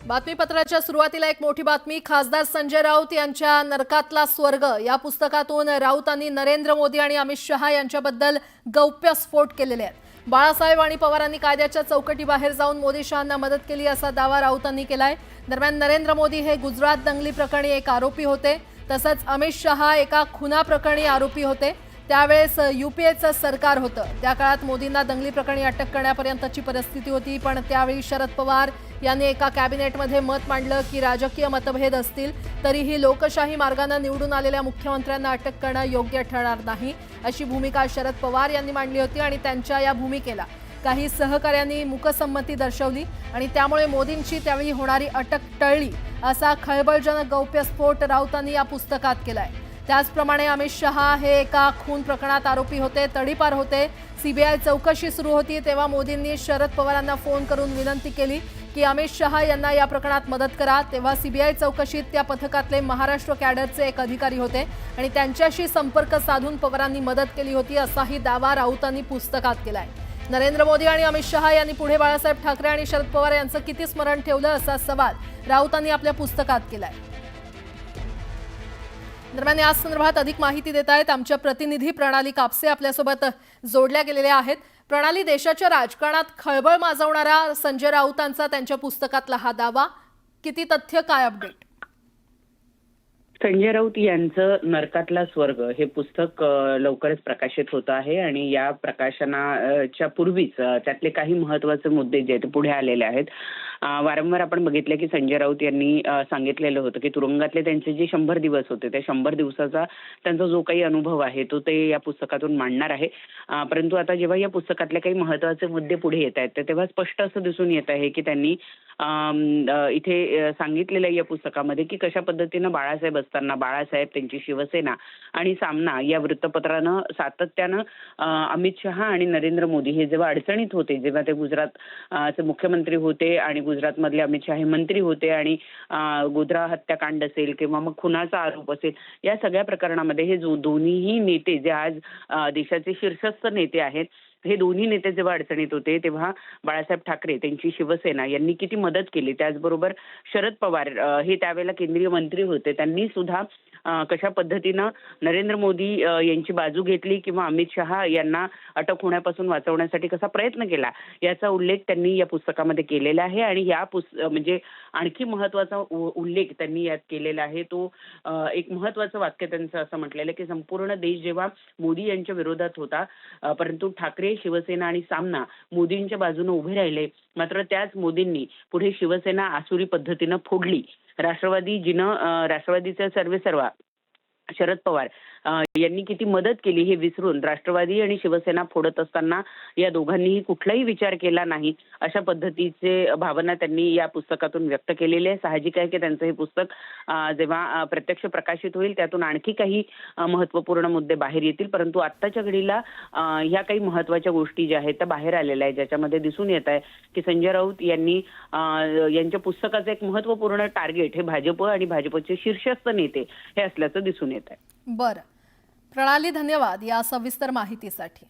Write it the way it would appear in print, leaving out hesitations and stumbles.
बातमीपत्राच्या सुरुवातीला एक मोठी बातमी। खासदार संजय राऊत यांच्या नरकातला स्वर्ग या पुस्तकातून राऊतांनी नरेंद्र मोदी आणि अमित शहा यांच्याबद्दल गौप्यस्फोट केलेले आहेत। बाळासाहेब आणि पवारांनी कायद्याच्या चौकटीबाहेर जाऊन मोदी शहांना मदत केली असा दावा राऊतांनी केलाय। दरम्यान नरेंद्र मोदी हे गुजरात दंगली प्रकरणी एक आरोपी होते, तसंच अमित शहा एका खुना प्रकरणी आरोपी होते। त्यावेळेस यूपीएचं सरकार होतं, त्या काळात मोदींना दंगली प्रकरणी अटक करण्यापर्यंतची परिस्थिती होती। पण त्यावेळी शरद पवार यांनी एका कॅबिनेटमध्ये मत मांडलं की राजकीय मतभेद असतील तरीही लोकशाही मार्गाने निवडून आलेल्या मुख्यमंत्र्यांना अटक करणं योग्य ठरणार नाही, अशी भूमिका शरद पवार यांनी मांडली होती। आणि त्यांच्या या भूमिकेला काही सहकाऱ्यांनी मूकसंमती दर्शवली आणि त्यामुळे मोदींची त्यावेळी होणारी अटक टळली, असा खळबळजनक गौप्यस्फोट राऊतांनी या पुस्तकात केलाय। त्याचप्रमाणे अमित शहा हे एका खून प्रकरणात आरोपी होते, तडीपार होते। सीबीआय चौकशी सुरू होती तेव्हा मोदींनी शरद पवारांना फोन करून विनंती केली की अमित शहा यांना या प्रकरणात मदत करा। तेव्हा सीबीआय चौकशीत त्या पथकातले महाराष्ट्र कॅडरचे एक अधिकारी होते आणि त्यांच्याशी संपर्क साधून पवारांनी मदत केली होती, असाही दावा राऊतांनी पुस्तकात केलाय। नरेंद्र मोदी आणि अमित शहा यांनी पुढे बाळासाहेब ठाकरे आणि शरद पवार यांचं किती स्मरण ठेवलं, असा सवाल राऊतांनी आपल्या पुस्तकात केलाय। दरम्यान या संदर्भात अधिक माहिती देत आहेत आमच्या प्रतिनिधी प्रणाली कापसे आपल्यासोबत जोडल्या गेलेल्या आहेत। प्रणाली, देशाच्या राजकारणात खळबळ माजवणारा संजय राऊतांचा त्यांच्या पुस्तकातला हा दावा, किती तथ्य, काय अपडेट? संजय राऊत यांचं नरकातला स्वर्ग हे पुस्तक लवकरच प्रकाशित होत आहे आणि या प्रकाशनाच्या पूर्वीच त्यातले काही महत्त्वाचे मुद्दे जे ते पुढे आलेले आहेत। वारंवार आपण बघितलं की संजय राऊत यांनी सांगितलेलं होतं की तुरुंगातले त्यांचे जे 100 दिवस होते त्या 100 दिवसाचा त्यांचा जो काही अनुभव आहे तो ते या पुस्तकातून मांडणार आहे। परंतु आता जेव्हा या पुस्तकातले काही महत्त्वाचे मुद्दे पुढे येत आहेत तेव्हा स्पष्ट असं दिसून येत आहे की त्यांनी इथे सांगितलेलं या पुस्तकामध्ये की कशा पद्धतीनं बाळासाहेब असताना बाळासाहेब, त्यांची शिवसेना आणि सामना या वृत्तपत्रानं सातत्यानं अमित शहा आणि नरेंद्र मोदी हे जेव्हा अडचणीत होते, जेव्हा ते गुजरातचे मुख्यमंत्री होते आणि गुजरातमधले अमित शहा हे मंत्री होते आणि गोध्रा हत्याकांड असेल किंवा मग खुनाचा आरोप असेल, या सगळ्या प्रकरणामध्ये हे दोन्हीही नेते जे आज देशाचे शीर्षस्थ नेते आहेत, हे दोन्ही नेते जेव्हा अडचणीत होते तेव्हा बाळासाहेब ठाकरे, त्यांची शिवसेना यांनी किती मदत केली। त्याचबरोबर शरद पवार हे त्यावेळेला केंद्रीय मंत्री होते, त्यांनी सुद्धा कशा पद्धतीनं नरेंद्र मोदी यांची बाजू घेतली किंवा अमित शहा यांना अटक होण्यापासून वाचवण्यासाठी कसा प्रयत्न केला, याचा उल्लेख त्यांनी या पुस्तकामध्ये केलेला आहे। आणि या म्हणजे आणखी महत्त्वाचा उल्लेख त्यांनी यात केलेला आहे तो एक महत्त्वाचं वाक्य त्यांचं असं म्हटलेलं की संपूर्ण देश जेव्हा मोदी यांच्या विरोधात होता, परंतु ठाकरे, शिवसेना आणि सामना मोदींच्या बाजूने उभे राहिले, मात्र त्याच मोदींनी पुढे शिवसेना आसुरी पद्धतीनं फोडली। राष्ट्रवादीचे सर्वेसर्वा शरद पवार यांनी किती मदत केली हे विसरून राष्ट्रवादी आणि शिवसेना फोडत असताना या दोघांनीही कुठलाही विचार केला नाही, अशा पद्धतीचे भावना त्यांनी या पुस्तकातून व्यक्त केलेली आहे। साहजिक आहे की त्यांचं हे पुस्तक जेव्हा प्रत्यक्ष प्रकाशित होईल त्यातून आणखी काही महत्त्वपूर्ण मुद्दे बाहेर येतील, परंतु आत्ताच्या घडीला ह्या काही महत्त्वाच्या गोष्टी ज्या आहेत त्या बाहेर आलेल्या आहेत, ज्याच्यामध्ये दिसून येत आहे की संजय राऊत यांनी यांच्या पुस्तकाचं एक महत्त्वपूर्ण टार्गेट हे भाजप आणि भाजपचे शीर्षस्थ नेते हे असल्याचं दिसून येत आहे। बरं प्रणाली, धन्यवाद या सविस्तर माहितीसाठी।